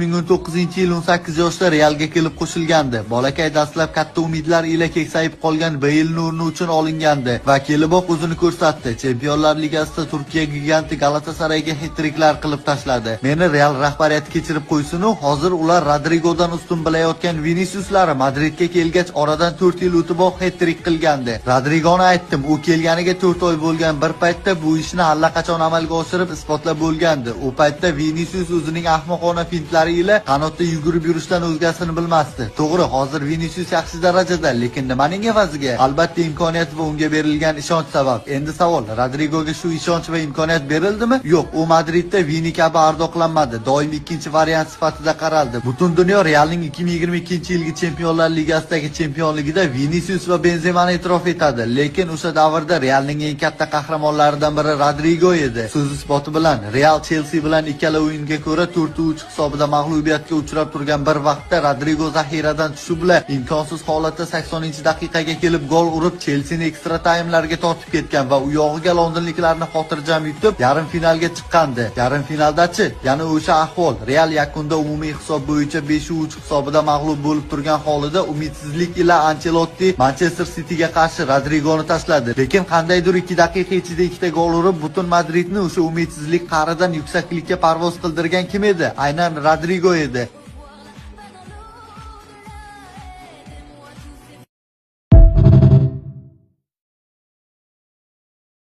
2019-yil 18 yoshda Realga kelib qo'shilgandi. Bolakay dastlab katta umidlar ila keksayib qolgan Beyl Nurni uchun olingandi va keliboq o'zini ko'rsatdi. Chempionlar Ligasida Turkiya giganti Galatasarayga hat-triklar qilib tashladi. Meni Real rahbariyati kechirib qo'ysin-u, hozir ular Rodrigodan ustun bilayotgan Viniciuslari Madridga kelgach oradan 4 yil o'tiboq hat-trik qilgandi. Rodrigoni aytdim, u kelganiga 4 oy bo'lgan bir paytda bu ishni allaqachon amalga oshirib isbotlab bo'lgandi. U paytda Vinicius o'zining ahmoqona fintlari ila qanotda yugurib yurishdan o'zgasini bilmasdi. To'g'ri, hozir Vinicius yaxshi darajada, lekin nimaning evaziga? Albatta imkoniyat va unga berilgan ishonch sabab. Endi savol, Rodrigoga shu ishonch va imkoniyat berildimi? Yo'q, u Madridda Vini kabi ardoqlanmadi. Doim ikkinchi variant sifatida qaraldi. Butun dunyo Realning 2022-yilgi Chempionlar Ligasidagi chempionligida Vinicius va Benzemani e'tirof etadi, lekin o'sha davrda Realning eng katta qahramonlaridan biri Rodrigo edi. So'z isboti bilan Real Chelsea bilan ikkala o'yinga ko'ra 4-3 hisobida mag'lubiyatga uchrab turgan bir vaqtda Rodrigo zaxiradan tushib bilan imkonsiz holatda 80-daqiqaga kelib gol urib Chelsea'ni ekstra taymlarga tortib ketgan va u yog'iga londonliklarni xotirjam yutib yarim finalga chiqqandi. Yarim finaldachi, yana o'sha ahvol. Real yakunda umumiy hisob bo'yicha 5-3 hisobida mag'lub bo'lib turgan holida umidsizlik ila Ancelotti Manchester Cityga qarshi Rodrigoni tashladi. Lekin qandaydir 2 daqiqa ichida 2 ta gol urib butun Madridni o'sha umidsizlik qa'ridan yuksaklikka parvoz qildirgan kim edi? Aynan Rodrigo edi.